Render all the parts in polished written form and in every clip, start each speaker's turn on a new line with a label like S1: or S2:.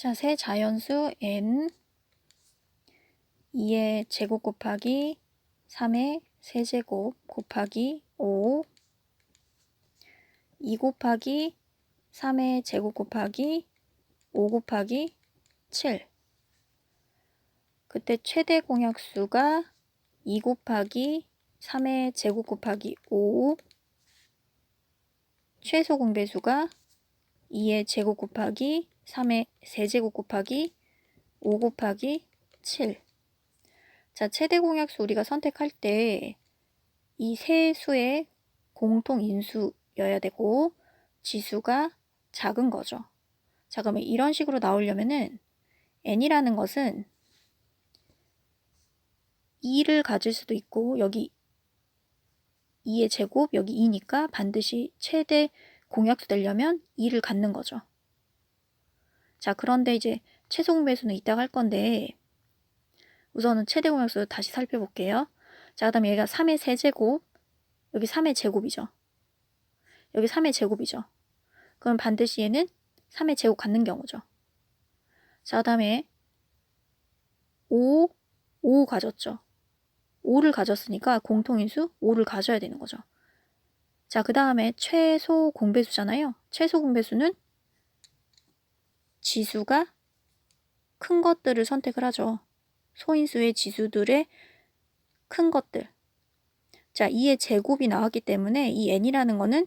S1: 자, 세 자연수 n 2의 제곱 곱하기 3의 세제곱 곱하기 5 2 곱하기 3의 제곱 곱하기 5 곱하기 7 그때 최대 공약수가 2 곱하기 3의 제곱 곱하기 5 최소 공배수가 2의 제곱 곱하기 3의 세제곱 곱하기 5 곱하기 7 자, 최대 공약수 우리가 선택할 때 이 세 수의 공통 인수여야 되고 지수가 작은 거죠. 자, 그러면 이런 식으로 나오려면은 n이라는 것은 2를 가질 수도 있고 여기 2의 제곱 여기 2니까 반드시 최대 공약수 되려면 2를 갖는 거죠. 자, 그런데 이제 최소 공배수는 이따가 할 건데 우선은 최대 공약수 다시 살펴볼게요. 자, 그 다음에 얘가 3의 세제곱 여기 3의 제곱이죠. 여기 3의 제곱이죠. 그럼 반드시 얘는 3의 제곱 갖는 경우죠. 자, 그 다음에 5 가졌죠. 5를 가졌으니까 공통인수 5를 가져야 되는 거죠. 자, 그 다음에 최소 공배수잖아요. 최소 공배수는 지수가 큰 것들을 선택을 하죠. 소인수의 지수들의 큰 것들. 자, 2의 제곱이 나왔기 때문에 이 n이라는 거는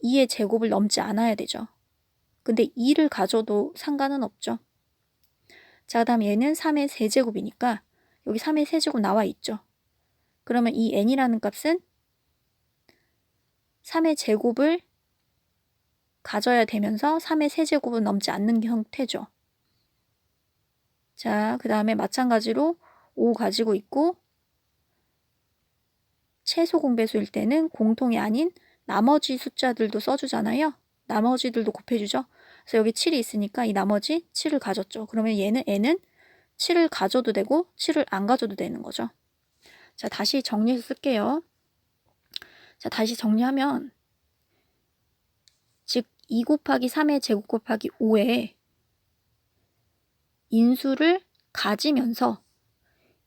S1: 2의 제곱을 넘지 않아야 되죠. 근데 2를 가져도 상관은 없죠. 자, 그 다음 얘는 3의 세제곱이니까 여기 3의 세제곱 나와 있죠. 그러면 이 n이라는 값은 3의 제곱을 가져야 되면서 3의 세제곱은 넘지 않는 형태죠. 자, 그 다음에 마찬가지로 5 가지고 있고 최소 공배수일 때는 공통이 아닌 나머지 숫자들도 써주잖아요. 나머지들도 곱해주죠. 그래서 여기 7이 있으니까 이 나머지 7을 가졌죠. 그러면 얘는 n은 7을 가져도 되고 7을 안 가져도 되는 거죠. 자, 다시 정리해서 쓸게요. 자, 다시 정리하면 즉 2 곱하기 3의 제곱 곱하기 5에 인수를 가지면서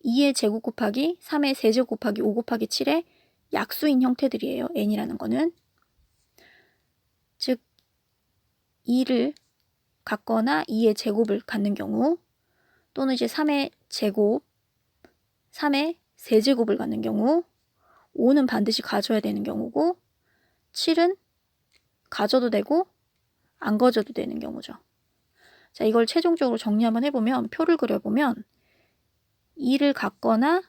S1: 2의 제곱 곱하기 3의 세제곱 곱하기 5 곱하기 7의 약수인 형태들이에요. n이라는 거는. 즉 2를 갖거나 2의 제곱을 갖는 경우 또는 이제 3의 제곱, 3의 세제곱을 갖는 경우 5는 반드시 가져야 되는 경우고 7은 가져도 되고 안 가져도 되는 경우죠. 자, 이걸 최종적으로 정리 한번 해보면 표를 그려보면 2를 갖거나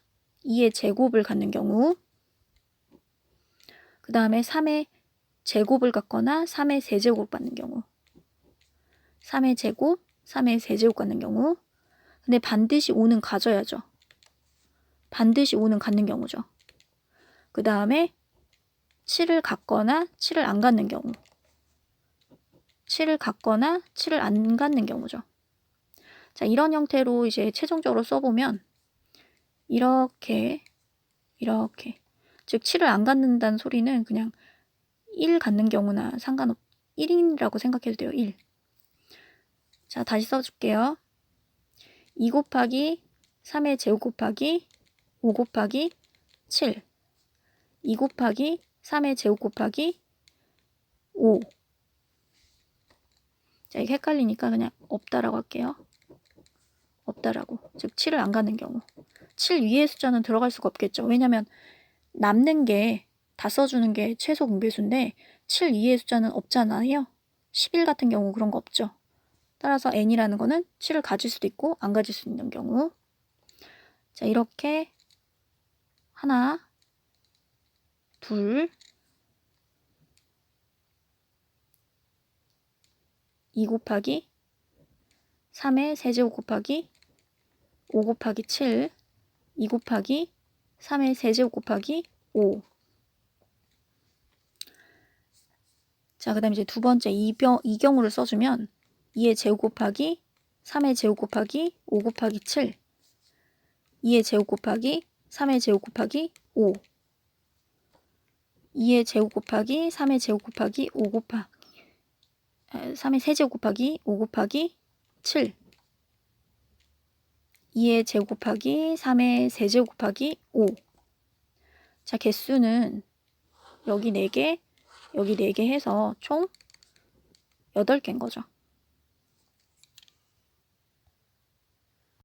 S1: 2의 제곱을 갖는 경우 그 다음에 3의 제곱을 갖거나 3의 세제곱 갖는 경우 3의 제곱, 3의 세제곱 갖는 경우 근데 반드시 5는 가져야죠. 반드시 5는 갖는 경우죠. 그 다음에 7을 갖거나 7을 안 갖는 경우 7을 갖거나 7을 안 갖는 경우죠. 자, 이런 형태로 이제 최종적으로 써보면 이렇게 즉 7을 안 갖는다는 소리는 그냥 1 갖는 경우나 상관없 1이라고 생각해도 돼요. 1. 자, 다시 써줄게요. 2 곱하기 3의 제곱 곱하기 5 곱하기 7 2 곱하기 3의 제곱 곱하기 5 자, 이게 헷갈리니까 그냥 없다라고 할게요. 없다라고. 즉 7을 안 갖는 경우 7 위의 숫자는 들어갈 수가 없겠죠. 왜냐면 남는 게 다 써주는 게 최소 공배수인데 7 이하의 숫자는 없잖아요. 11 같은 경우 그런 거 없죠. 따라서 n이라는 거는 7을 가질 수도 있고 안 가질 수 있는 경우 자, 이렇게 하나 둘 2 곱하기 3의 세제곱 곱하기 5 곱하기 7 2 곱하기 3의 세제곱 곱하기 5 자, 그 다음에 이제 두 번째 이 경우를 써주면 2의 제곱 곱하기 3의 제곱 곱하기 5 곱하기 7 2의 제곱 곱하기 3의 제곱 곱하기 5 2의 제곱 곱하기 3의 제곱 곱하기 5 곱하기 3의 세제곱 곱하기 5 곱하기 7. 2의 제곱 곱하기 3의 세제곱 곱하기 5. 자, 개수는 여기 4개, 여기 4개 해서 총 8개인 거죠.